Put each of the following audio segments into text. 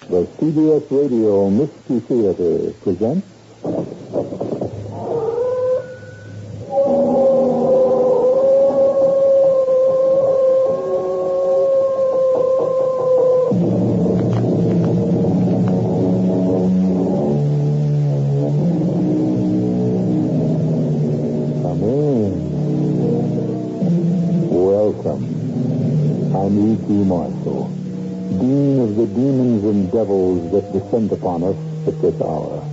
The CBS Radio Mystery Theater presents... Come in. Welcome. I'm E.G. Marshall, Dean of the demons and devils that descend upon us at this hour.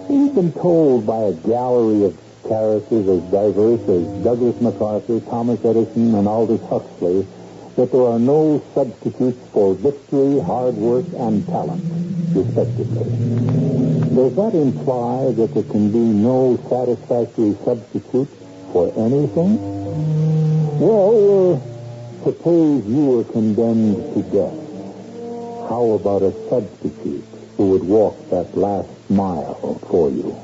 We've been told by a gallery of characters as diverse as Douglas MacArthur, Thomas Edison, and Aldous Huxley that there are no substitutes for victory, hard work, and talent, respectively. Does that imply that there can be no satisfactory substitute for anything? Well, suppose you were condemned to death. How about a substitute who would walk that last mile for you?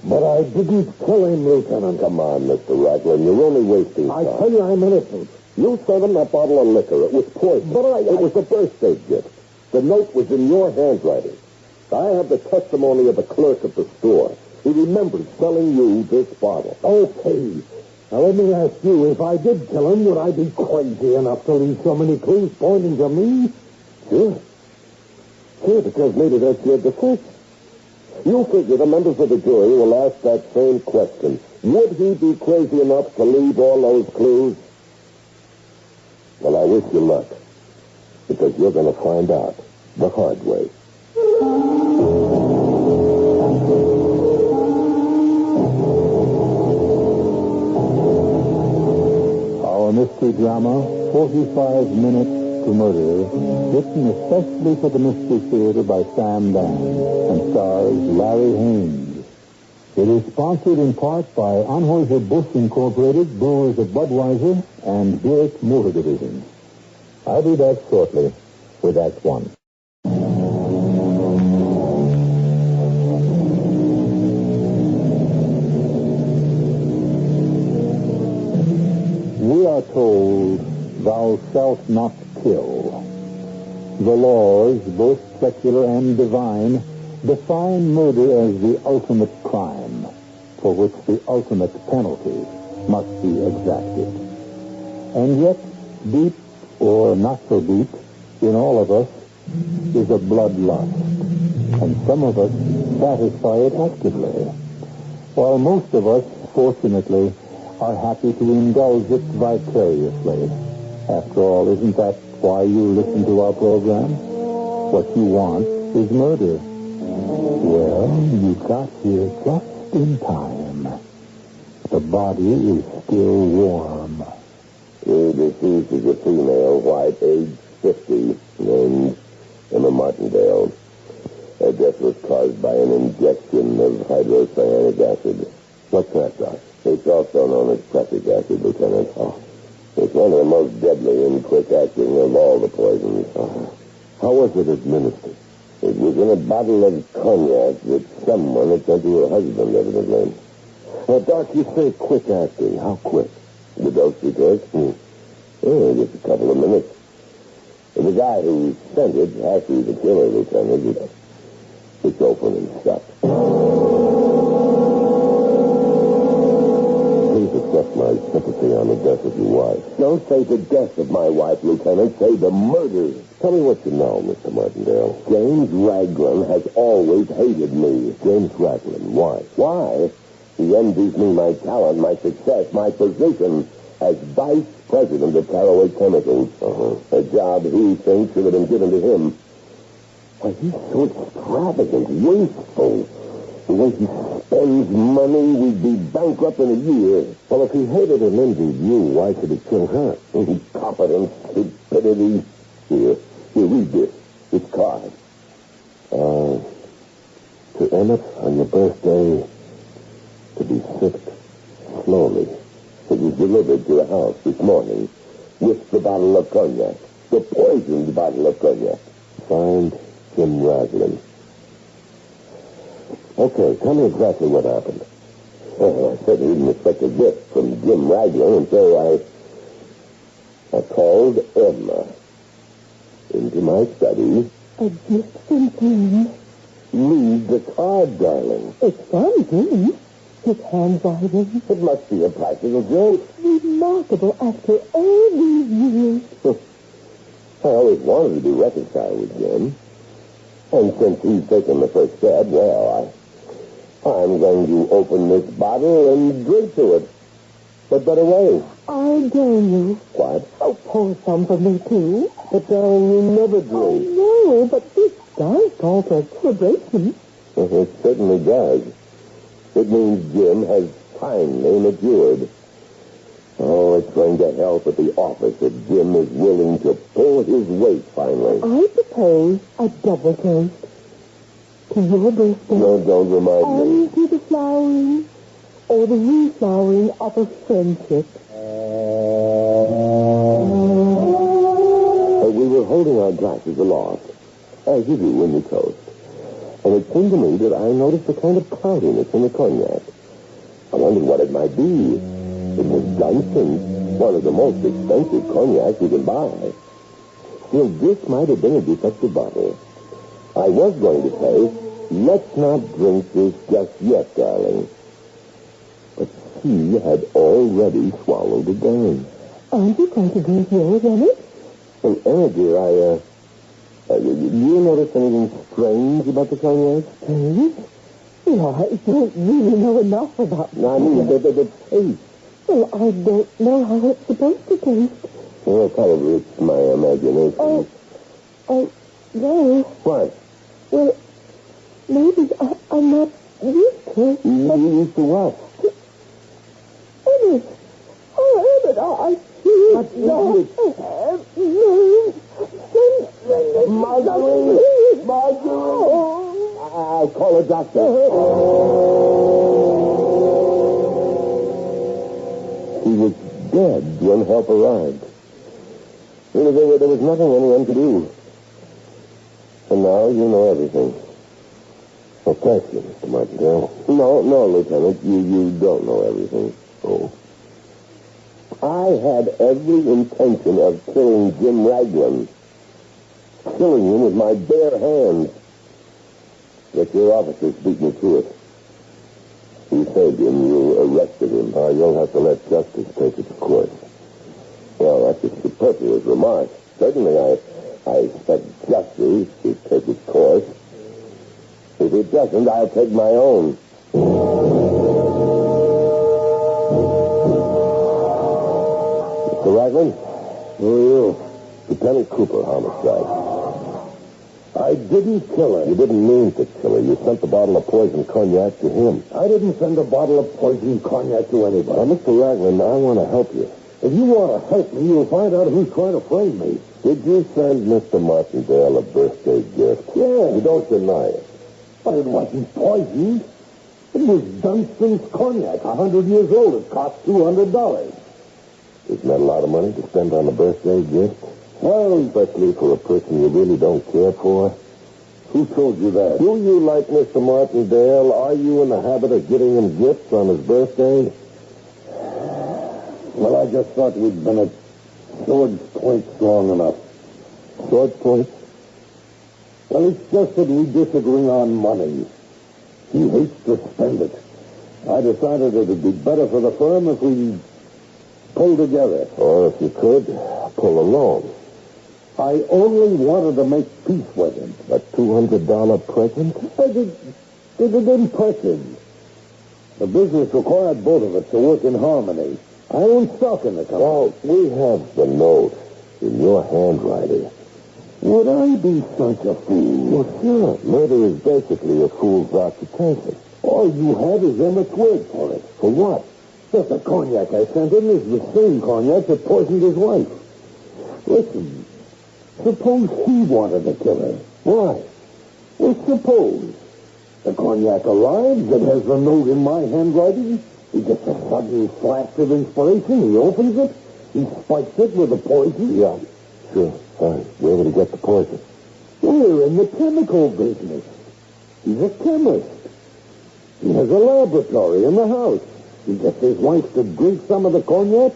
But I didn't kill him, Lieutenant. Come on, Mr. Raglan. You're only wasting time. I tell you I'm innocent. You sent him that bottle of liquor. It was poison. But it was a birthday gift. The note was in your handwriting. I have the testimony of the clerk at the store. He remembered selling you this bottle. Okay. Now, let me ask you, if I did kill him, would I be crazy enough to leave so many clues pointing to me? Sure. Sure, because maybe that's your defense. You figure the members of the jury will ask that same question. Would he be crazy enough to leave all those clues? Well, I wish you luck, because you're going to find out the hard way. Our mystery drama, 45 Minutes to Murder, written especially for the Mystery Theater by Dann and stars Larry Haines. It is sponsored in part by Anheuser-Busch Incorporated, Brewers of Budweiser, and Buick Motor Division. I'll be back shortly with Act One. We are told, thou shalt not kill. The laws, both secular and divine, define murder as the ultimate crime, for which the ultimate penalty must be exacted. And yet, deep or not so deep, in all of us, is a bloodlust, and some of us satisfy it actively, while most of us, fortunately, are happy to indulge it vicariously. After all, isn't that why you listen to our program? What you want is murder. Well, you got here just in time. The body is still warm. The deceased is a female, white, age 50, named Emma Martindale. Her death was caused by an injection of hydrocyanic acid. What's that, Doc? It's also known as prussic acid, Lieutenant. Oh. It's one of the most deadly and quick-acting of all the poisons. Oh. How was it administered? It was in a bottle of cognac that someone had sent to her husband, evidently. Doc, you say quick-acting. How quick? The dose you take? Oh, just a couple of minutes. The guy who sent it, actually the killer, Lieutenant, it's open and shut. Accept my sympathy on the death of your wife. Don't say the death of my wife, Lieutenant. Say the murder. Tell me what you know, Mr. Martindale. James Raglan has always hated me. James Raglan. Why? Why? He envies me my talent, my success, my position as vice president of Caraway Chemicals. A job he thinks should have been given to him. Why, he's so extravagant, wasteful. The way he spends money, we'd be bankrupt in a year. Well, if he hated and envied you, why should he kill her? Incompetence, stupidity. Here, read this. It's card. To Emmett, on your birthday, to be sipped slowly. It was delivered to the house this morning with the bottle of cognac. The poisoned bottle of cognac. Signed, Jim Raglan. Okay, tell me exactly what happened. I certainly didn't expect a gift from Jim Raglan, and so I called Emma into my study A gift from Jim. Read the card, darling. It's from Jim. His handwriting. It must be a practical joke. Remarkable after all these years. I always wanted to be reconciled with Jim. And since he's taken the first step, well, I'm going to open this bottle and drink to it. But better way. I dare you. What? Oh, pour some for me, too. But darling, you never drink. I know, but this does call for celebration. It certainly does. It means Jim has finally matured. Oh, it's going to help at the office if Jim is willing to pull his weight finally. I propose a double toast. To your birthday. No, don't remind me. And to the flowering or the reflowering of a friendship. We were holding our glasses aloft, as you do when you toast. And it seemed to me that I noticed a kind of cloudiness in the cognac. I wondered what it might be. It was Benson, one of the most expensive cognacs you can buy. Still, this might have been a defective bottle. I was going to say, let's not drink this just yet, darling. But she had already swallowed it down. Aren't you going to drink yours, Emmett? Well, Emma, dear, you notice anything strange about the cognac? Strange? Well, I don't really know enough about No, I mean, the taste. Well, I don't know how it's supposed to taste. Well, probably it's my imagination. No. What? Well, maybe I'm not used to it. You used to what? Emmett. Oh, Emmett, I see. What is it? Marguerite! Marguerite! I'll call a doctor. He was dead when help arrived. Really, there was nothing anyone could do. And now you know everything. Oh, thank you, Mr. Martindale. No, Lieutenant, you don't know everything. Oh. I had every intention of killing Jim Raglan. Killing him with my bare hands. Yet your officers beat me to it. You saved him. You arrested him. You'll have to let justice take its course. Well, that's a superfluous remark. Certainly, I expect justice to take its course. If it doesn't, I'll take my own. Mr. Raglan? Who are you? Lieutenant Cooper, homicide. I didn't kill her. You didn't mean to kill her. You sent the bottle of poison cognac to him. I didn't send a bottle of poison cognac to anybody. Now, Mr. Raglan, I want to help you. If you want to help me, you'll find out who's trying to frame me. Did you send Mr. Martindale a birthday gift? Yeah. You don't deny it. But it wasn't poison. It was Dunston's cognac, 100 years old. It cost $200. Isn't that a lot of money to spend on a birthday gift? Well, especially for a person you really don't care for. Who told you that? Do you like Mr. Martindale? Are you in the habit of getting him gifts on his birthday? Well, I just thought we'd been at sword's point long enough. Sword's point? Well, it's just that we disagree on money. He hates to spend it. I decided it'd be better for the firm if we pulled together. Or if you could, pull alone. I only wanted to make peace with him. A $200 present? It didn't impress him. The business required both of us to work in harmony. I own stock in the company. Well, we have the note in your handwriting. Would I be such a fool? Well, sure. Murder is basically a fool's occupation. All you had is Emmett's word for it. For what? That the cognac I sent him is the same cognac that poisoned his wife. Listen, suppose he wanted to kill her. Why? Well, suppose the cognac arrives, it has the note in my handwriting. He gets a sudden flash of inspiration. He opens it. He spikes it with the poison. Yeah, sure. Fine. Where would he get the poison? We're in the chemical business. He's a chemist. He has a laboratory in the house. He gets his wife to drink some of the cognac.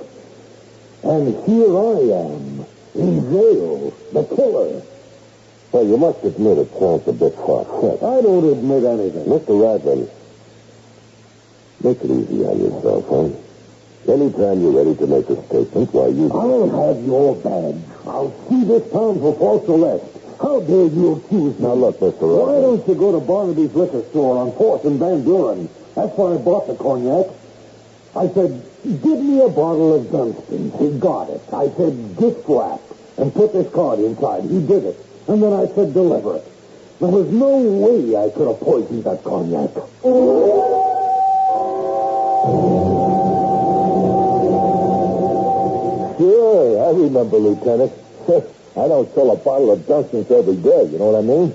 And here I am, in jail, the killer. Well, you must admit it sounds a bit far-fetched. I don't admit anything. Mr. Raglan, make it easy on yourself, huh? Anytime you're ready to make a statement, why, you... I'll have your badge. I'll see this town for false arrest. How dare you accuse me? Now, look, Mr. Raglan. Why don't you go to Barnaby's liquor store on 4th and Van Buren? That's where I bought the cognac. I said, give me a bottle of Dunstan. He got it. I said, gift wrap, and put this card inside. He did it. And then I said, deliver it. There was no way I could have poisoned that cognac. Sure, I remember, Lieutenant. I don't sell a bottle of Dunstans every day, you know what I mean?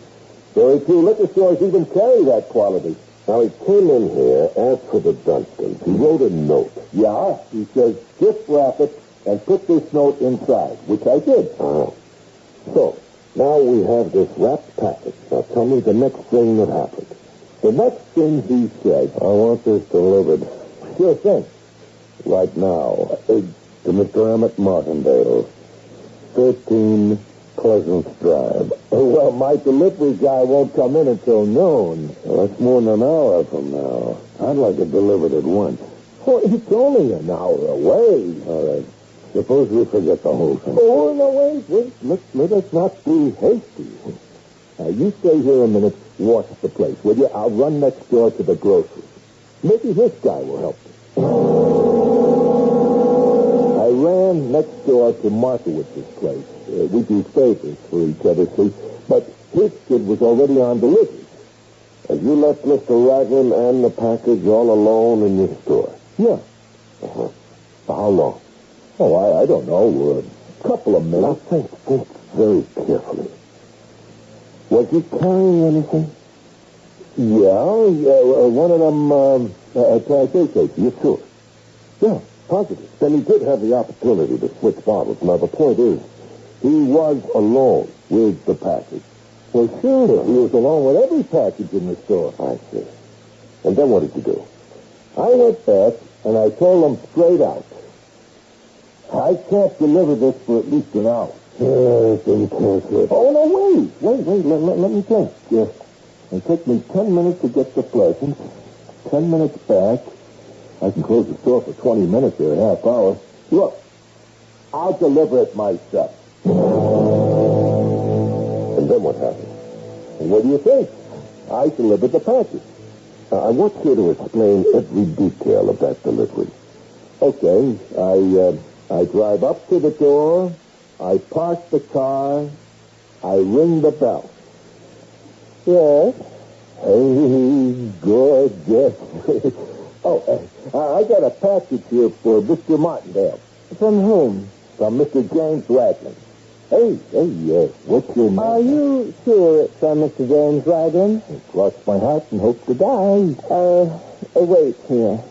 Very few liquor stores even carry that quality. Now, he came in here, asked for the Dunstans. He wrote a note. Yeah, he says, gift wrap it and put this note inside, which I did. So, now we have this wrapped package. Now, tell me the next thing that happened. The next thing he said, I want this delivered. Sure thing. Right now, to Mr. Emmett Martindale, 13 Pleasance Drive. Well, my delivery guy won't come in until noon. Well, that's more than an hour from now. I'd like it delivered at once. Well, it's only an hour away. All right. Suppose we forget the whole thing. Oh, no, wait. Let us not be hasty. Now, you stay here a minute, watch the place, will you? I'll run next door to the grocery. Maybe this guy will help me. I ran next door to Markowitz's place. We do favors for each other, see? But his kid was already on delivery. And you left Mr. Raglan and the package all alone in your store? Yeah. For how long? Oh, I don't know. A couple of minutes. Now, think very carefully. Was he carrying anything? Yeah, one of them, cases. You sure? Yeah, positive. Then he did have the opportunity to switch bottles. Now, the point is, he was alone with the package. Well, sure. He was alone with every package in the store. I see. And then what did you do? I went back, and I told them straight out, I can't deliver this for at least an hour. Oh, no, wait, let me think. It took me 10 minutes to get to Pleasant, 10 minutes back. I can close the store for 20 minutes or a half hour. Look, I'll deliver it myself. And then what happened? And what do you think? I delivered the package. I want you to explain every detail of that delivery. Okay, I drive up to the door, I park the car, I ring the bell. Yes? Hey, good, yes. I got a package here for Mr. Martindale. From whom? From Mr. James Raglan. Hey, what's your name? Are you sure it's from Mr. James Raglan? Cross my heart and hope to die. Wait here.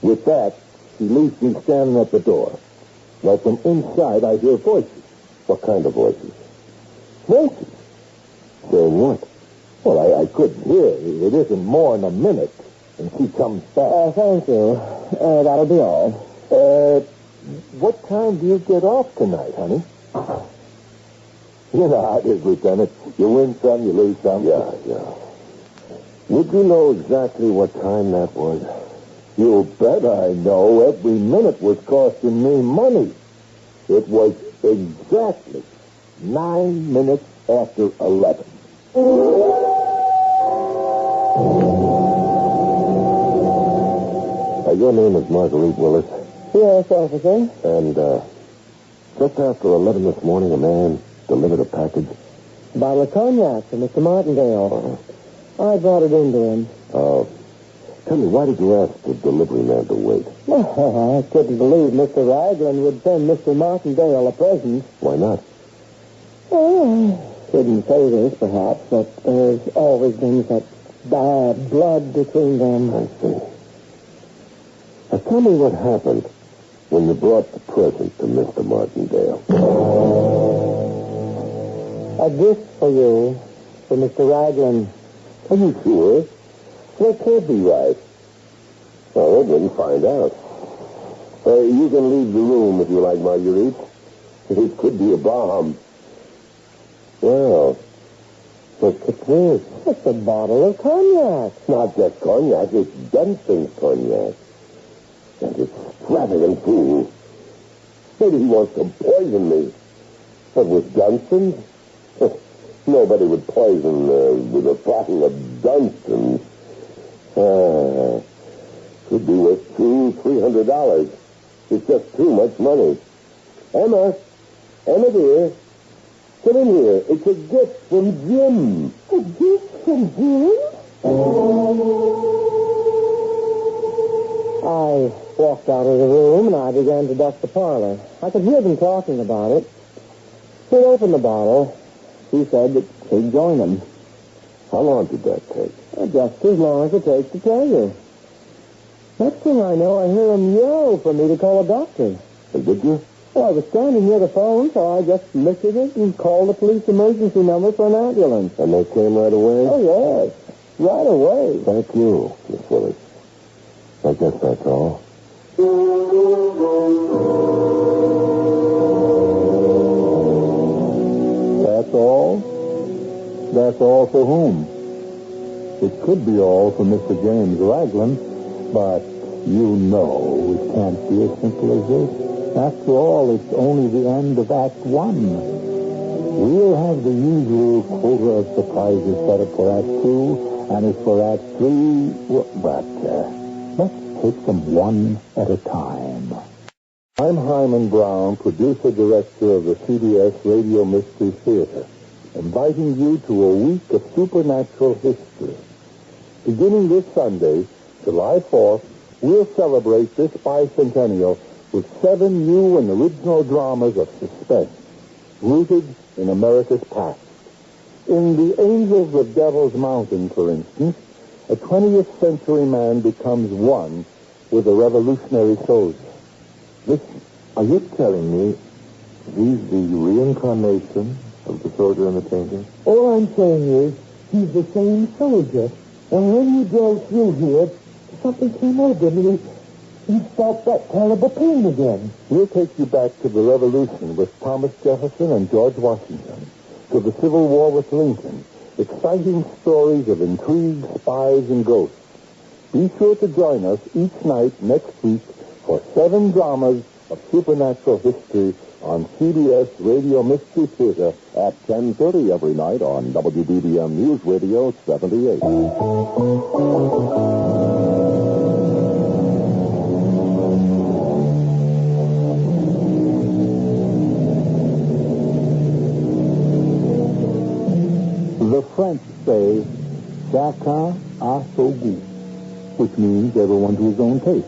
With that, he leaves me standing at the door. Well, from inside, I hear voices. What kind of voices? Voices? Saying what? Well, I couldn't hear. It isn't more than a minute. And she comes back. Thank you. That'll be all. What time do you get off tonight, honey? You know how it is, Lieutenant. You win some, you lose some. Yeah. Would you know exactly what time that was? You bet I know. Every minute was costing me money. It was exactly 9 minutes after 11. Your name is Marguerite Willis. Yes, officer. And, just after 11 this morning, a man delivered a package. Bottle of cognac for Mr. Martindale. I brought it into him. Tell me, why did you ask the delivery man to wait? I couldn't believe Mr. Raglan would send Mr. Martindale a present. Why not? Couldn't say this, perhaps, but there's always been such bad blood between them. I see. Now, tell me what happened when you brought the present to Mr. Martindale. A gift for you, for Mr. Raglan. Are you sure? That can't be right. Well, we didn't find out. You can leave the room if you like, Marguerite. It could be a bomb. Well, look at this. It's a bottle of cognac. It's not just cognac, it's Benson's cognac. That extravagant fool. Maybe he wants to poison me. But with Dunston's? Nobody would poison with a bottle of Dunston's. Could be worth $200-300. It's just too much money. Emma dear, come in here. It's a gift from Jim. A gift from Jim? I walked out of the room and I began to dust the parlor. I could hear them talking about it. He opened the bottle. He said that he'd join them. How long did that take? Just as long as it takes to tell you. Next thing I know, I hear him yell for me to call a doctor. Did you? Well, I was standing near the phone, so I just lifted it and called the police emergency number for an ambulance. And they came right away? Oh, yes. Right away. Thank you, Miss Willis. I guess that's all. That's all? That's all for whom? It could be all for Mr. James Raglan, but you know it can't be as simple as this. After all, it's only the end of Act 1. We'll have the usual quota of surprises set up for Act 2, and as for Act 3, but let's take them one at a time. I'm Hyman Brown, producer-director of the CBS Radio Mystery Theater, inviting you to a week of supernatural history. Beginning this Sunday, July 4th, we'll celebrate this bicentennial with 7 new and original dramas of suspense, rooted in America's past. In The Angels of Devil's Mountain, for instance, a 20th century man becomes one with a revolutionary soldier. Listen, are you telling me he's the reincarnation of the soldier in the painting? All I'm saying is, he's the same soldier. And when he drove through here, something came over him. He felt that terrible pain again. We'll take you back to the Revolution with Thomas Jefferson and George Washington, to the Civil War with Lincoln, exciting stories of intrigue, spies, and ghosts. Be sure to join us each night next week for 7 dramas of supernatural history on CBS Radio Mystery Theater At 10:30 every night on WDBM News Radio 78. The French say, chacun a son goût, which means everyone to his own taste.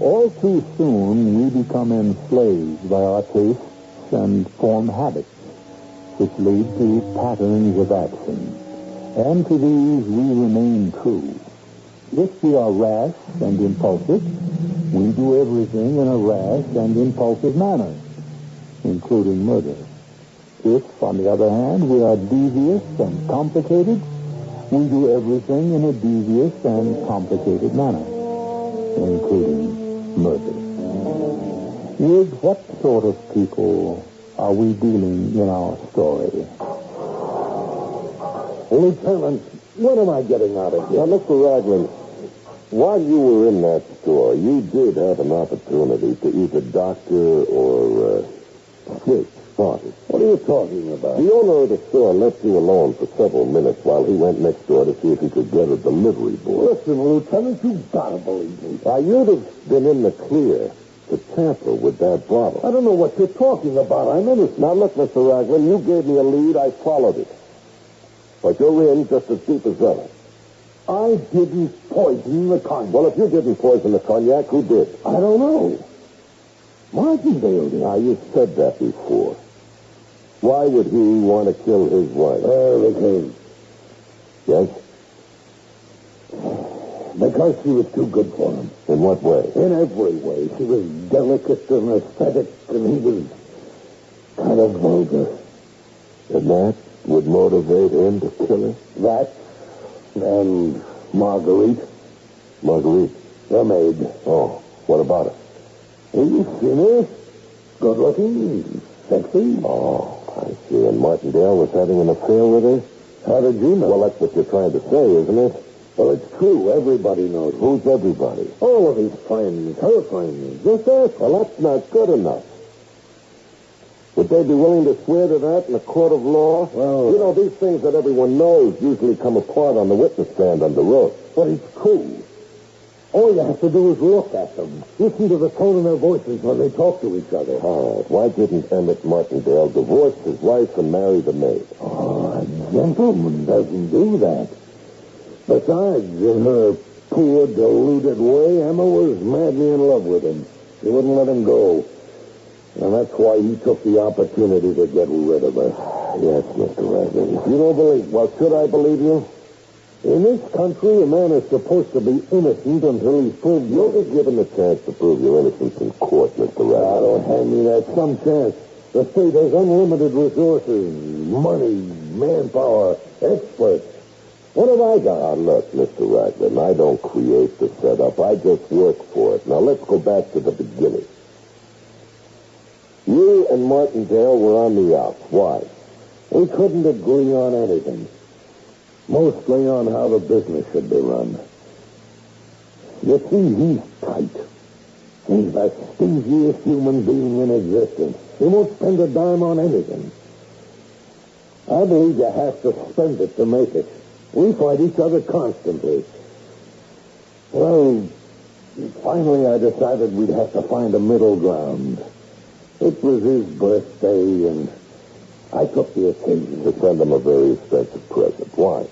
All too soon, we become enslaved by our tastes and form habits, which lead to patterns of action. And to these we remain true. If we are rash and impulsive, we do everything in a rash and impulsive manner, including murder. If, on the other hand, we are devious and complicated, we do everything in a devious and complicated manner, including murder. With what sort of people are we dealing in our story? Lieutenant, what am I getting out of here? Now, Mr. Raglan, while you were in that store, you did have an opportunity to either doctor or fix spotted. What are you talking about? The owner of the store left you alone for several minutes while he went next door to see if he could get a delivery boy. Listen, Lieutenant, you've got to believe me. Now, you'd have been in the clear to tamper with that bottle. I don't know what you're talking about. I'm innocent. Now, look, Mr. Raglan, you gave me a lead. I followed it. But you're in just as deep as ever. I didn't poison the cognac. Well, if you didn't poison the cognac, who did? I don't know. Martindale did. Now, you said that before. Why would he want to kill his wife? Because... Yes? Because she was too good for him. In what way? In every way. She was delicate and aesthetic, and he was kind of vulgar. And that would motivate him to kill her? That and Marguerite. Marguerite? The maid. Oh, what about her? You've seen her. Good looking, sexy. Oh, I see. And Martindale was having an affair with her? How did you know? Well, that's what you're trying to say, isn't it? Well, it's true. Everybody knows. Who's everybody? All of his friends, her friends. Just ask. Well, that's not good enough. Would they be willing to swear to that in a court of law? Well... You know, these things that everyone knows usually come apart on the witness stand under oath. But it's true. All you have to do is look at them. Listen to the tone in their voices when they talk to each other. All right. Why didn't Emmett Martindale divorce his wife and marry the maid? Oh, a gentleman doesn't do that. Besides, in her poor, deluded way, Emma was madly in love with him. She wouldn't let him go. And that's why he took the opportunity to get rid of her. Yes, Mr. Ragland. You don't believe... Well, should I believe you? In this country, a man is supposed to be innocent until he's proved You'll be given the chance to prove your innocence in court, Mr. Ragland. Don't hand me that some chance. The state has unlimited resources, money, manpower, experts. What have I got? Now, look, Mr. Ragland, I don't create the setup. I just work for it. Now, let's go back to the beginning. You and Martindale were on the outs. Why? We couldn't agree on anything. Mostly on how the business should be run. You see, he's tight. He's the stingiest human being in existence. He won't spend a dime on anything. I believe you have to spend it to make it. We fight each other constantly. Well, finally I decided we'd have to find a middle ground. It was his birthday, and I took the occasion to send him a very expensive present. Why?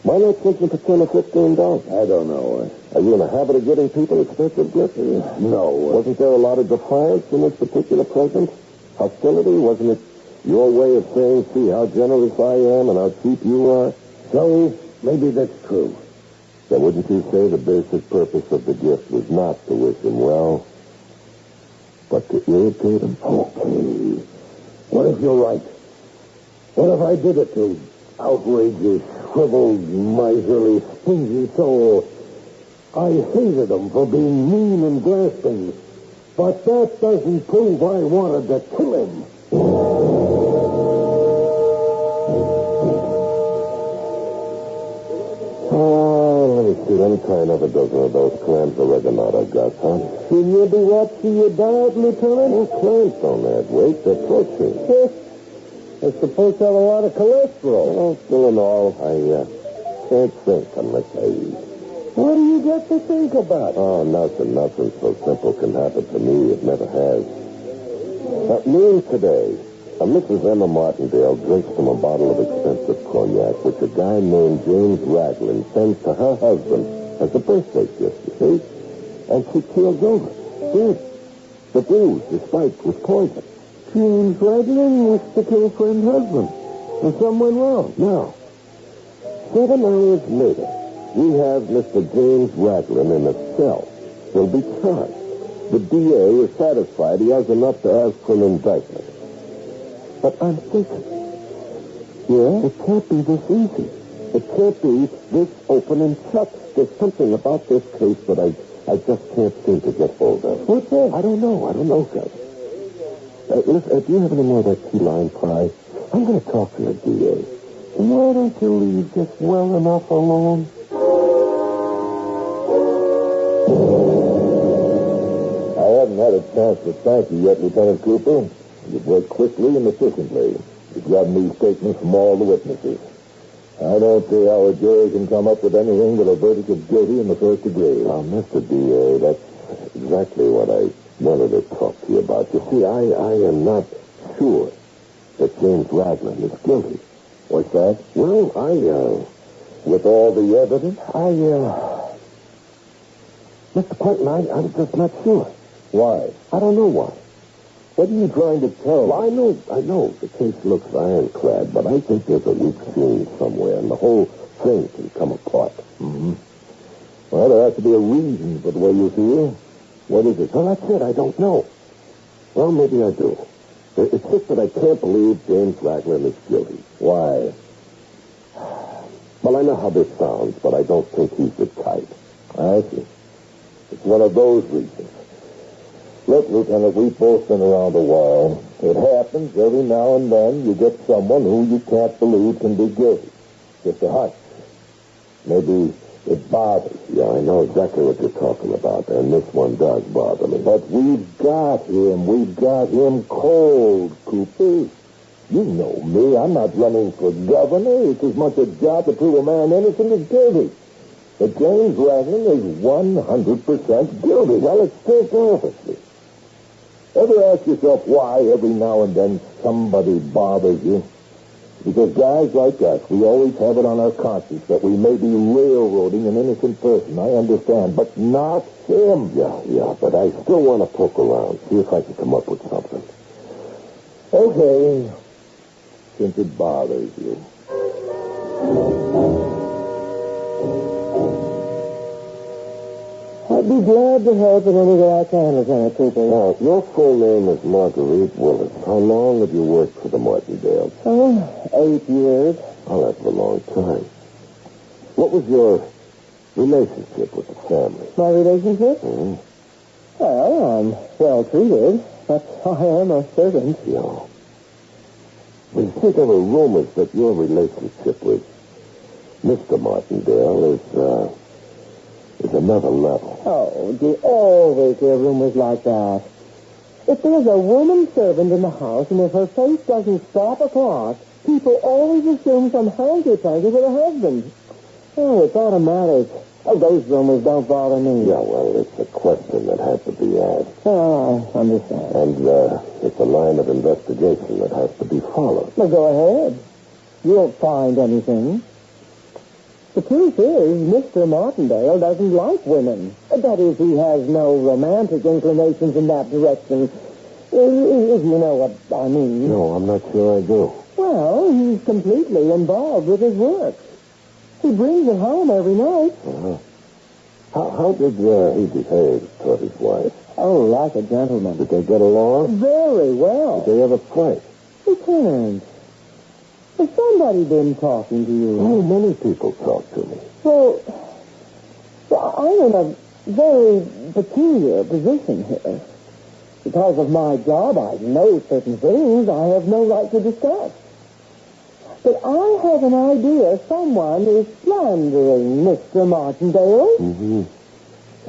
Why not simply for $10 or $15? I don't know. Are you in the habit of giving people expensive gifts? No. Wasn't there a lot of defiance in this particular present? Hostility? Wasn't it your way of saying, see how generous I am and how cheap you are? So, maybe that's true. Then wouldn't you say the basic purpose of the gift was not to wish him well, but to irritate him? Okay. What if you're right? What if I did it to outrage his shriveled, miserly, stingy soul? I hated him for being mean and grasping, but that doesn't prove I wanted to kill him. Let me try another dozen of those clams of oregano I got, huh? Should you be watching your diet, Lieutenant? Well, clams don't add weight. They're protein. They're supposed to have a lot of cholesterol. Well, still in all, I can't think unless I eat. What do you got to think about? Oh, nothing so simple can happen to me. It never has. At noon today, Mrs. Emma Martindale drinks from a bottle of expensive cognac, which a guy named James Ragland sends to her husband as a birthday gift, you see? And she keels over. Yes. The booze, despite, was poison. James Ragland was to kill friend's husband. And something went wrong. Now, 7 hours later, we have Mr. James Ragland in a cell. He'll be charged. The DA is satisfied he has enough to ask for an indictment. But I'm thinking, it can't be this easy. It can't be this open and shut. There's something about this case that I just can't seem to get hold of. What's that? I don't know, Gus. Listen, do you have any more of that key lime pie? I'm going to talk to the DA. Why don't you leave just well enough alone? I haven't had a chance to thank you yet, Lieutenant Cooper. You've worked quickly and efficiently. You've gotten these statements from all the witnesses. I don't see how a jury can come up with anything but a verdict of guilty in the first degree. Now, Mr. DA, that's exactly what I wanted to talk to you about. You see, I am not sure that James Ragland is guilty. What's that? Well, with all the evidence, Mr. Quentin, I'm just not sure. Why? I don't know why. What are you trying to tell me? Well, I know. The case looks ironclad, but I think there's a weak scene somewhere, and the whole thing can come apart. Mm-hmm. Well, there has to be a reason for the way you feel. What is it? Well, that's it. I don't know. Well, maybe I do. It's just that I can't believe James Ragland is guilty. Why? Well, I know how this sounds, but I don't think he's the type. I see. It's one of those reasons. Look, Lieutenant, we've both been around a while. It happens every now and then you get someone who you can't believe can be guilty. Just a hunch. Maybe it bothers you. Yeah, I know exactly what you're talking about, and this one does bother me. But we've got him. We've got him cold, Cooper. You know me. I'm not running for governor. It's as much a job to prove a man innocent as guilty. But James Ragland is 100% guilty. Well, it's still obviously. Ever ask yourself why every now and then somebody bothers you? Because guys like us, we always have it on our conscience that we may be railroading an innocent person. I understand, but not him. Yeah, but I still want to poke around, see if I can come up with something. Okay, since it bothers you. I'd be glad to help in any way I can, Lieutenant Cooper. Now, if your full name is Marguerite Willis, how long have you worked for the Martindales? 8 years. Oh, that's a long time. What was your relationship with the family? My relationship? Hmm? Well, I'm well treated. That's why I am a servant. Yeah. We think there were rumors that your relationship with Mr. Martindale is another level. Oh, do you always hear rumors like that? If there's a woman servant in the house, and if her face doesn't stop across, people always assume some hanky-panky with her husband. Oh, it's automatic. Oh, those rumors don't bother me. Yeah, well, it's a question that has to be asked. Oh, I understand. And it's a line of investigation that has to be followed. Well, go ahead. You'll find anything. The truth is, Mr. Martindale doesn't like women. That is, he has no romantic inclinations in that direction. If you know what I mean. No, I'm not sure I do. Well, he's completely involved with his work. He brings it home every night. Uh-huh. How did he behave toward his wife? Oh, like a gentleman. Did they get along? Very well. Did they ever fight? Lieutenant, has somebody been talking to you? Oh, many people talk to me. Well, I'm in a very peculiar position here. Because of my job, I know certain things I have no right to discuss. But I have an idea someone is slandering Mr. Martindale. Mm-hmm.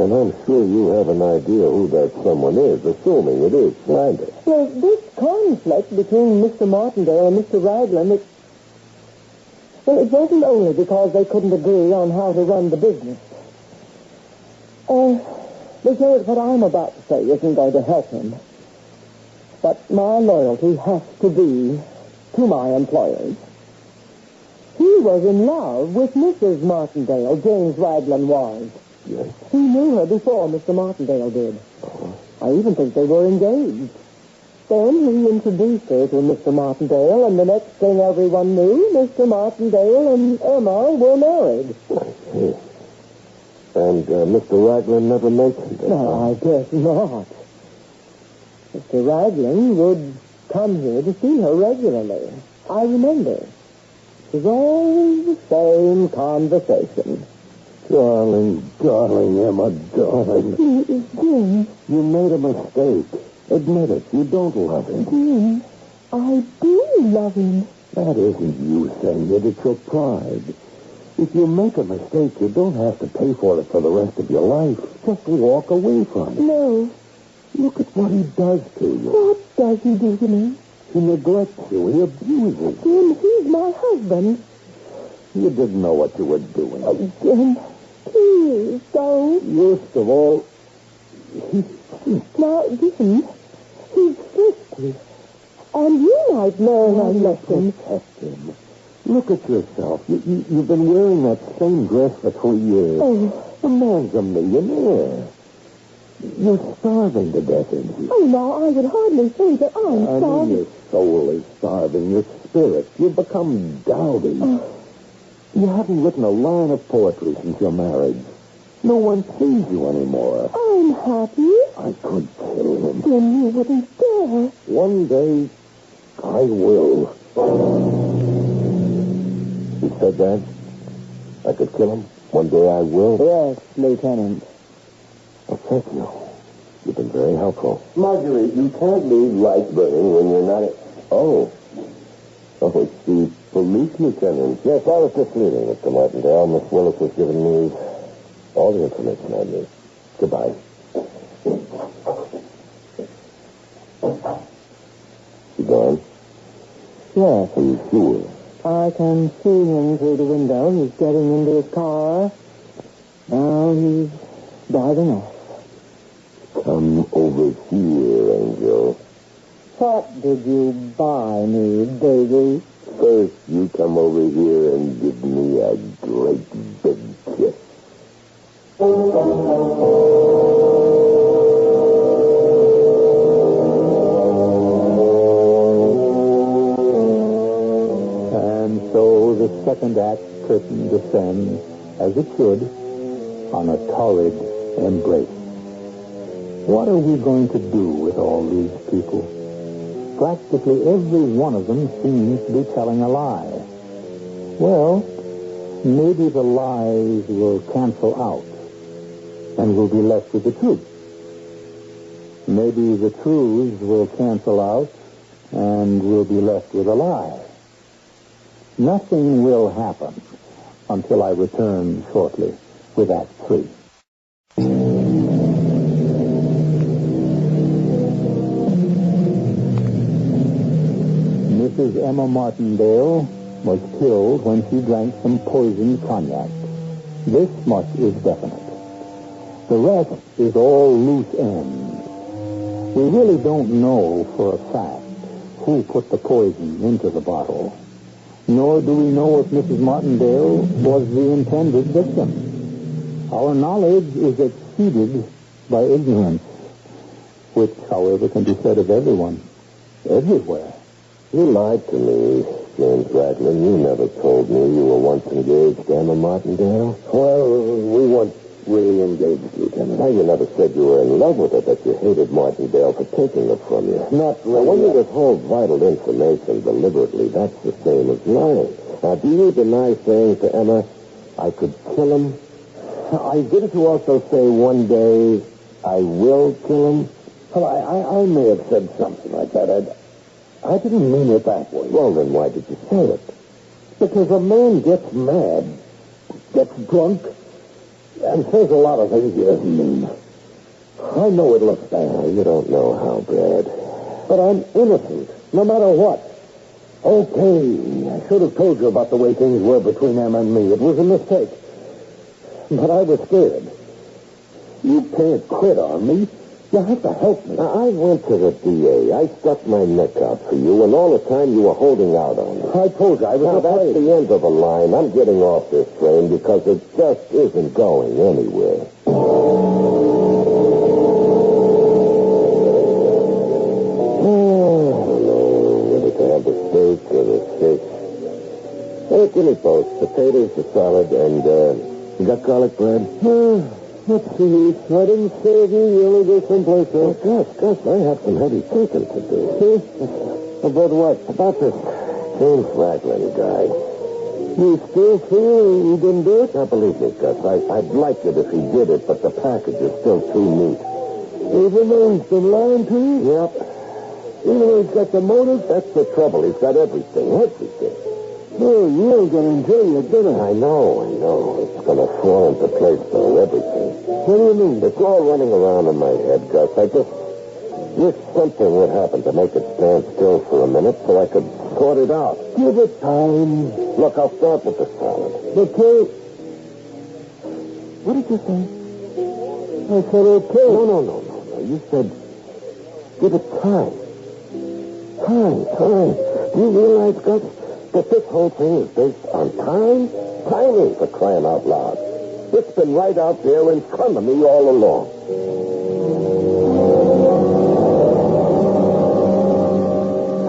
And I'm sure you have an idea who that someone is, assuming it is slander. Well, this conflict between Mr. Martindale and Mr. Ragland, it wasn't only because they couldn't agree on how to run the business. Because what I'm about to say isn't going to help him. But my loyalty has to be to my employers. He was in love with Mrs. Martindale, James Ragland was. Yes. He knew her before Mr. Martindale did. Uh-huh. I even think they were engaged. Then he introduced her to Mr. Martindale, and the next thing everyone knew, Mr. Martindale and Emma were married. I see. And Mr. Ragland never mentioned it. No, I guess not. Mr. Ragland would come here to see her regularly. I remember. It was always the same conversation. Darling, Emma, darling. Jim. You made a mistake. Admit it. You don't love him. Jim, I do love him. That isn't you saying it. It's your pride. If you make a mistake, you don't have to pay for it for the rest of your life. Just walk away from it. No. Look at what he does to you. What does he do to me? He neglects you. He abuses you. Jim, he's my husband. You didn't know what you were doing. Oh, Jim, please don't. Worst of all, Now, listen. He's 50. And you might learn a lesson. Protect him. Look at yourself. You've been wearing that same dress for 3 years. Oh. The man's a millionaire. You're starving to death, isn't you? Oh, no, I would hardly say that I'm I mean, starving. your soul is starving. Your spirit. You've become dowdy. You haven't written a line of poetry since your marriage. No one sees you anymore. I'm happy. I could kill him. Then you wouldn't dare. One day, I will. He said that? I could kill him? One day I will? Yes, Lieutenant. Well, thank you. You've been very helpful. Marjorie, you can't leave lights burning when you're not... Oh, it's the police lieutenant. Yes, I was just leaving, Mr. Martindale. Miss Willis has given me all the information I need. Goodbye. You gone? Yes. Are you sure? I can see him through the window. He's getting into his car. Now he's driving off. Come over here, Angel. What did you buy me, baby? First, you come over here and give me a great big kiss. And so the second act curtain descends, as it should, on a torrid embrace. What are we going to do with all these people? Practically every one of them seems to be telling a lie. Well, maybe the lies will cancel out, and we'll be left with the truth. Maybe the truths will cancel out, and we'll be left with a lie. Nothing will happen until I return shortly with Act 3. Mrs. Emma Martindale was killed when she drank some poisoned cognac. This much is definite. The rest is all loose ends. We really don't know for a fact who put the poison into the bottle, nor do we know if Mrs. Martindale was the intended victim. Our knowledge is exceeded by ignorance, which, however, can be said of everyone, everywhere. You lied to me, James Ragland. You never told me you were once engaged to Emma Martindale. Well, we weren't really engaged, Lieutenant. Now, you never said you were in love with her, that you hated Martindale for taking it from you. Not really. Now, when you withhold vital information deliberately, that's the same as lying. Now, do you deny saying to Emma, I could kill him? Didn't you also say one day, I will kill him? Well, I may have said something like that. I didn't mean it that way. Well, then why did you say it? Because a man gets mad, gets drunk, and says a lot of things he doesn't mean. I know it looks bad. You don't know how bad. But I'm innocent, no matter what. Okay, I should have told you about the way things were between Emma and me. It was a mistake. But I was scared. You can't quit on me. You have to help me. Now, I went to the DA. I stuck my neck out for you, and all the time you were holding out on me. I told you I was afraid. That's the end of the line. I'm getting off this train because it just isn't going anywhere. Oh, I don't know whether to have the steak or the fish. Hey, give me both. Potatoes, the salad, and, you got garlic bread? Let's see. I didn't save you. You only go someplace else. Gus, I have some heavy thinking to do. See? About what? About this James Ragland guy. You still feel he didn't do it? Now, believe me, Gus, I'd like it if he did it, but the package is still too neat. Even though he's been lying to you? Yep. Even though he's got the motive? That's the trouble. He's got everything. Everything. Oh, you're going to enjoy your dinner. I know. It's going to fall into place, though, everything. What do you mean? It's all running around in my head, Gus. I just wish something would happen to make it stand still for a minute so I could sort it out. Give it time. Look, I'll start with the salad. Okay. What did you say? I said okay. No. You said give it time. Time. Do you realize, Gus, that this whole thing is based on time? Timing, for crying out loud. It's been right out there in front of me all along.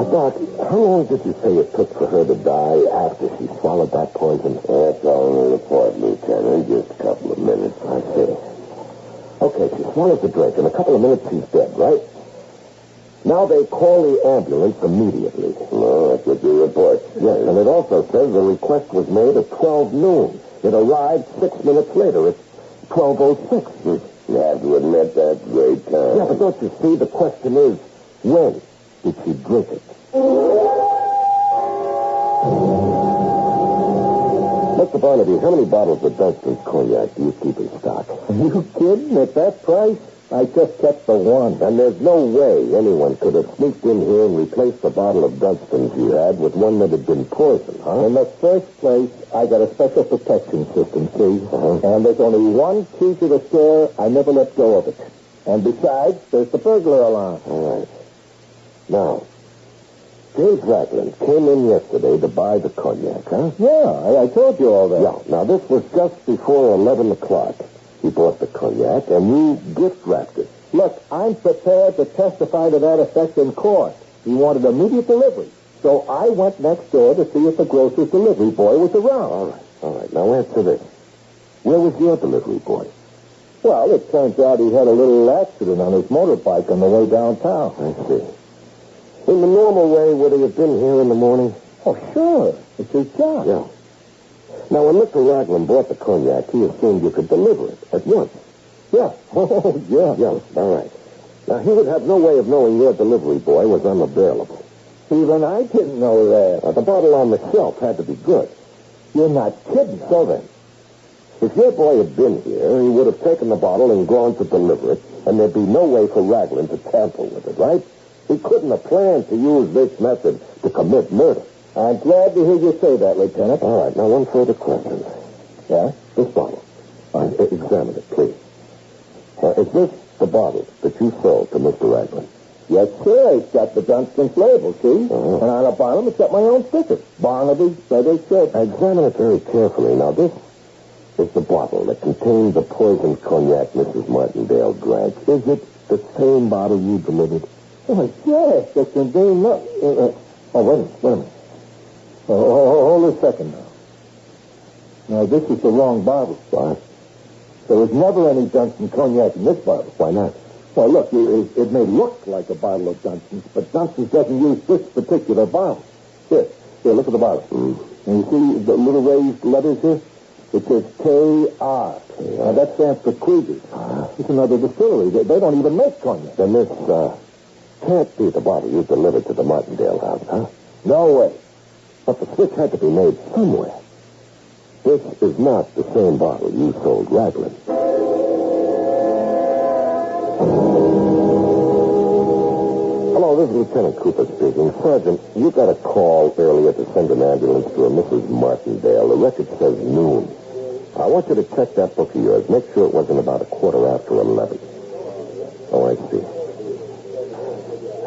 Doc, how long did you say it took for her to die after she swallowed that poison? That's all in the report, Lieutenant. Just a couple of minutes. I see. Okay, she swallows the drink. In a couple of minutes, she's dead, right? Now they call the ambulance immediately. No, that's what your report says. Yes, and it also says the request was made at 12 noon. It arrived 6 minutes later. It's 12:06. You have to admit that's great time. Yeah, but don't you see? The question is, when did she drink it? Mr. Barnaby, how many bottles of Dunston's cognac do you keep in stock? Are you kidding? At that price? I just kept the one. And there's no way anyone could have sneaked in here and replaced the bottle of Dunston's you had with one that had been poisoned, huh? In the first place, I got a special protection system, see? And there's only one key to the store. I never let go of it. And besides, there's the burglar alarm. All right. Now, James Ragland came in yesterday to buy the cognac, huh? Yeah, I told you all that. Yeah. Now, this was just before 11 o'clock. He bought the cognac, and you gift wrapped it. Look, I'm prepared to testify to that effect in court. He wanted immediate delivery. So I went next door to see if the grocer's delivery boy was around. All right. Now, answer this. Where was your delivery boy? Well, it turns out he had a little accident on his motorbike on the way downtown. I see. In the normal way, would he have been here in the morning? Oh, sure. It's his job. Yeah. Now, when Mr. Ragland bought the cognac, he assumed you could deliver it at once. Yeah. Oh, yeah. Yeah, all right. Now, he would have no way of knowing your delivery boy was unavailable. Even I didn't know that. The bottle on the shelf had to be good. You're not kidding. So then, if your boy had been here, he would have taken the bottle and gone to deliver it, and there'd be no way for Ragland to tamper with it, right? He couldn't have planned to use this method to commit murder. I'm glad to hear you say that, Lieutenant. All right, now one further question. Yeah? This bottle. Examine it, please. Is this the bottle that you sold to Mr. Ragland? Yes, sir. It's got the Dunston's label, see? Uh-huh. And on the bottom, it's got my own sticker. Barnaby, Brother Ship. Examine it very carefully. Now, this is the bottle that contained the poisoned cognac Mrs. Martindale drank. Is it the same bottle you delivered? Oh, yes. It contained... wait a minute. Hold a second now. Now, this is the wrong bottle. What? There was never any Dunston cognac in this bottle. Why not? Well, look, it may look like a bottle of Dunston's, but Dunston's doesn't use this particular bottle. Here, look at the bottle. And you see the little raised letters here? It says K.R. Now, that stands for Krieger's. It's another distillery. They don't even make cognac. Then this can't be the bottle you delivered to the Martindale house, huh? No way. But the switch had to be made somewhere. This is not the same bottle you sold Ragland. Hello, this is Lieutenant Cooper speaking. Sergeant, you got a call earlier to send an ambulance to a Mrs. Martindale. The record says noon. I want you to check that book of yours. Make sure it wasn't about 11:15. Oh, I see.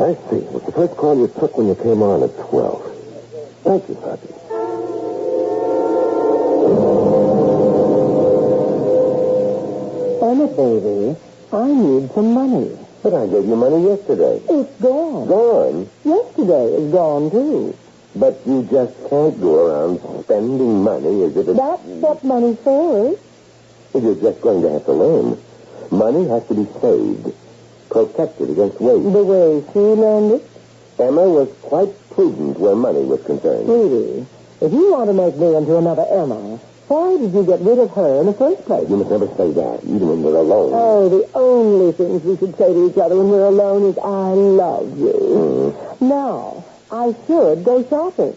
It was the first call you took when you came on at 12. Thank you, Sergeant. Emma, baby, I need some money. But I gave you money yesterday. It's gone. Gone? Yesterday is gone, too. But you just can't go around spending money as if it's... That's what money's for. You're just going to have to learn. Money has to be saved, protected against waste. The way she learned it? Emma was quite prudent where money was concerned. Sweetie, if you want to make me into another Emma, why did you get rid of her in the first place? You must never say that, even when we're alone. Oh, the only things we should say to each other when we're alone is, I love you. Now, I should go shopping.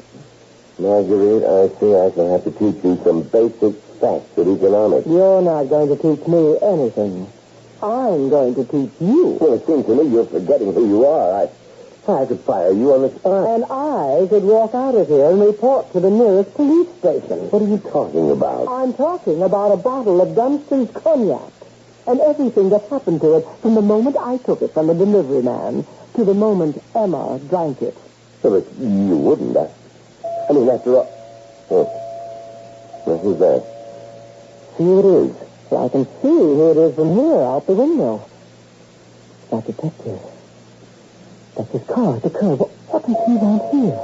Marguerite, I see I shall have to teach you some basic facts of economics. You're not going to teach me anything. I'm going to teach you. Well, it seems to me you're forgetting who you are. I could fire you on the spot. And I could walk out of here and report to the nearest police station. What are you talking about? I'm talking about a bottle of Dunston's cognac and everything that happened to it from the moment I took it from the delivery man to the moment Emma drank it. Well, you wouldn't. I mean, after all... Oh. Well, who's that? See who it is. Well, I can see who it is from here, out the window. That detective. That's his car at the curb. What does he want here?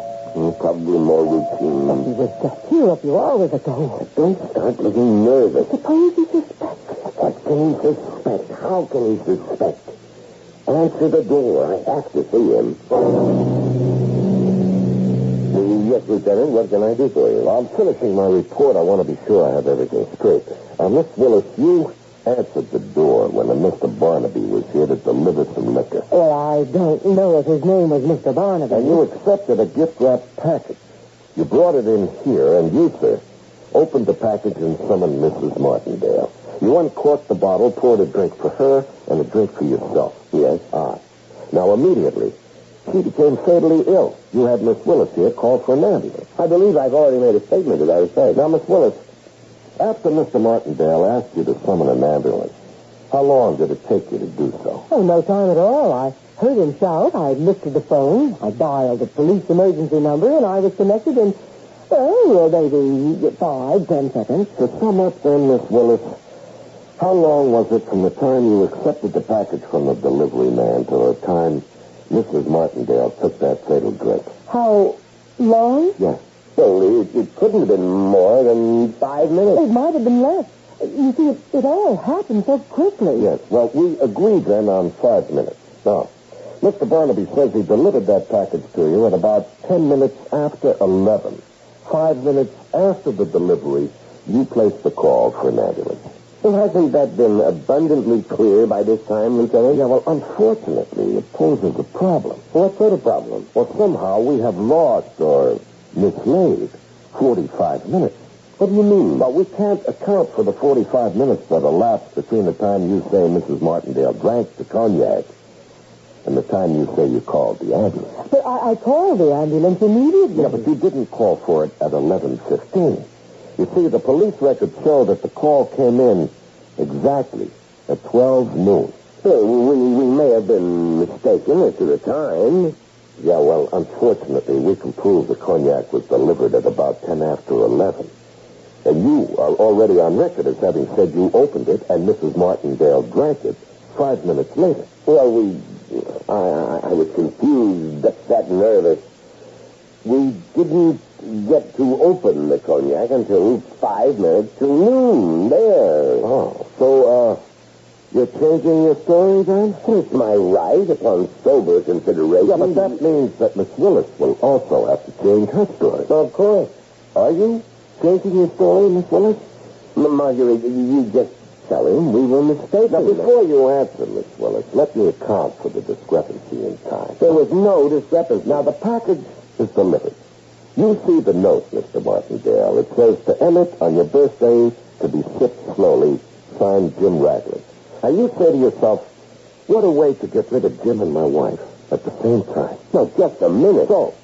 Probably more routine. He was just here a few hours ago. Don't start looking nervous. Suppose he suspects. What can he suspect? How can he suspect? Answer the door. I have to see him. Yes, Lieutenant, what can I do for you? I'm finishing my report. I want to be sure I have everything straight. Miss Willis, you answered the door when a Mr. Barnaby was here to deliver some liquor. Well, I don't know if his name was Mr. Barnaby. And you accepted a gift-wrapped package. You brought it in here, and you, sir, opened the package and summoned Mrs. Martindale. You uncorked the bottle, poured a drink for her, and a drink for yourself. Yes. Now, immediately, she became fatally ill. You had Miss Willis here call for an ambulance. I believe I've already made a statement to that effect. Now, Miss Willis, after Mr. Martindale asked you to summon an ambulance, how long did it take you to do so? Oh, no time at all. I heard him shout. I lifted the phone. I dialed the police emergency number, and I was connected in, maybe 5-10 seconds. To sum up then, Miss Willis, how long was it from the time you accepted the package from the delivery man to the time Mrs. Martindale took that fatal drink? How long? Yes. Well, it couldn't have been more than 5 minutes. It might have been less. You see, it all happened so quickly. Yes. Well, we agreed then on 5 minutes. Now, Mr. Barnaby says he delivered that package to you at about 10 minutes after 11. 5 minutes after the delivery, you placed the call for an ambulance. Well, hasn't that been abundantly clear by this time, Lieutenant? Yeah, well, unfortunately, it poses a problem. What sort of problem? Well, somehow we have lost or mislaid 45 minutes. What do you mean? But we can't account for the 45 minutes that elapsed between the time you say Mrs. Martindale drank the cognac and the time you say you called the ambulance. But I called the ambulance immediately. Yeah, but you didn't call for it at 11:15. You see, the police records show that the call came in exactly at 12 noon. Well, we may have been mistaken as to the time. Yeah, well, unfortunately, we can prove the cognac was delivered at about 10 after 11. And you are already on record as having said you opened it and Mrs. Martindale drank it 5 minutes later. Well, I was confused, that nervous. We didn't get to open the cognac until 5 minutes to noon. There. Oh, so, you're changing your story then? It's my right upon sober consideration. Yeah, but that means that Miss Willis will also have to change her story. Of course. Are you changing your story, Miss Willis? Marguerite, you just tell him we were mistaken. Now, before you answer, Miss Willis, let me account for the discrepancy in time. There was no discrepancy. Now, the package is delivered. You see the note, Mr. Martindale. It says to Emmett on your birthday to be sipped slowly, signed Jim Ragland. Now, you say to yourself, what a way to get rid of Jim and my wife at the same time. No, just a minute. So,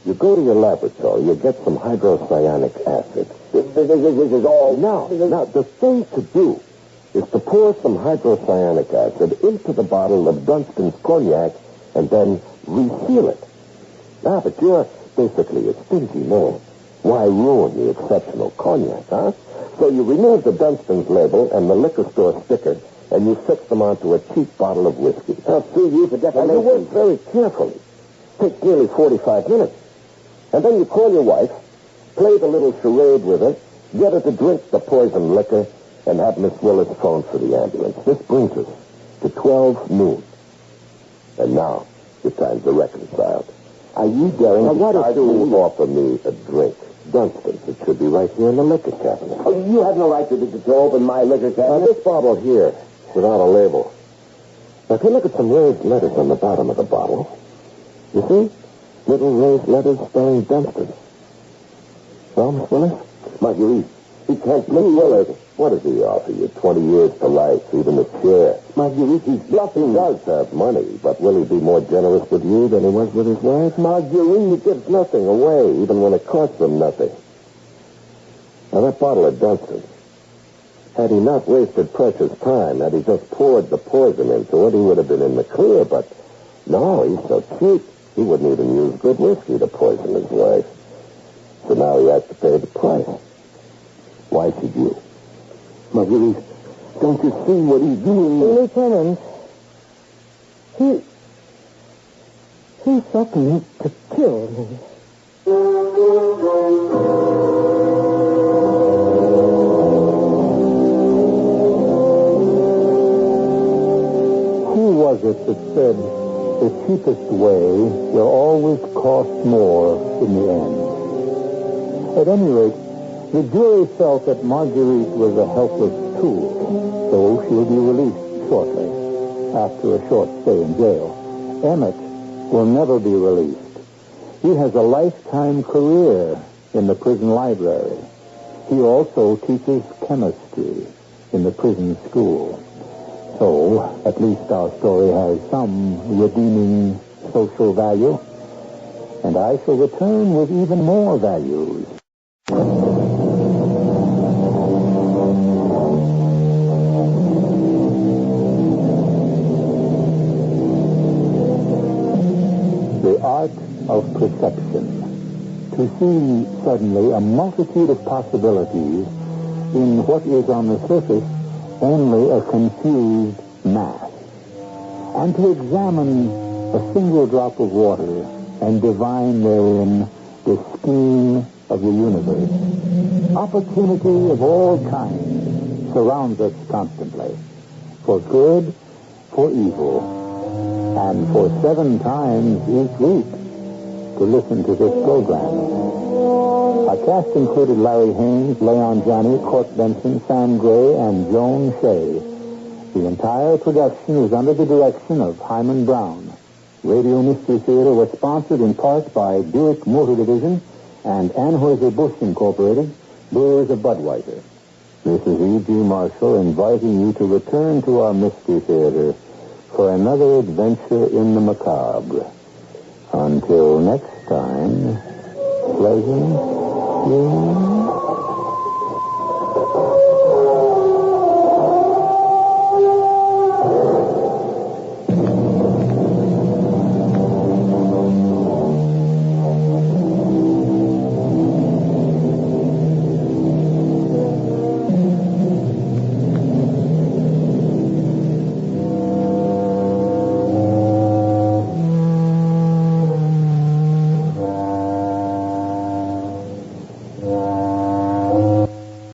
you go to your laboratory, you get some hydrocyanic acid. This is all... Now, the thing to do is to pour some hydrocyanic acid into the bottle of Dunstan's cognac and then reseal it. Now, but you're basically a stingy man. Why ruin the exceptional cognac, huh? So you remove the Dunstan's label and the liquor store sticker, and you fix them onto a cheap bottle of whiskey. I'll sue you for defamation. And you work very carefully. Take nearly 45 minutes. And then you call your wife, play the little charade with her, get her to drink the poisoned liquor, and have Miss Willis phone for the ambulance. This brings us to 12 noon. And now, your times are reconciled. Are you daring Now, to why charge don't you me? offer me a drink? Dunstan's. It should be right here in the liquor cabinet. Oh, you have no right to open my liquor Now, cabinet. this bottle here, without a label. Now, if you look at some raised letters on the bottom of the bottle, you see? Little raised letters spelling Dunstan. Well, Miss Willis? Marguerite, he can't Miss Willis, what does he offer you? 20 years to life, even a chair. Marguerite, he's bluffing. He does have money, but will he be more generous with you than he was with his wife? Marguerite. He gives nothing away, even when it costs him nothing. Now, that bottle of Dunstan, had he not wasted precious time, had he just poured the poison into it, he would have been in the clear, but no, he's so cheap, he wouldn't even use good whiskey to poison his wife. So now he has to pay the price. Why should you? Marguerite, don't you see what he's doing? Lieutenant, he threatened to kill me. Who was it that said the cheapest way will always cost more in the end? At any rate, The jury felt that Marguerite was a helpless tool, so she'll be released shortly, after a short stay in jail. Emmett will never be released. He has a lifetime career in the prison library. He also teaches chemistry in the prison school. So, at least our story has some redeeming social value. And I shall return with even more values. The art of perception. To see suddenly a multitude of possibilities in what is on the surface only a confused mass. And to examine a single drop of water and divine therein the scheme of the universe. Opportunity of all kinds surrounds us constantly, for good, for evil, and for 7 times each week to listen to this program. Our cast included Larry Haines, Leon Janney, Court Benson, Sam Gray, and Joan Shay. The entire production was under the direction of Hyman Brown. Radio Mystery Theater was sponsored in part by Buick Motor Division and Anheuser-Busch Incorporated, brewers of Budweiser. This is E.G. Marshall inviting you to return to our Mystery Theater for another adventure in the macabre. Until next time, pleasant dreams.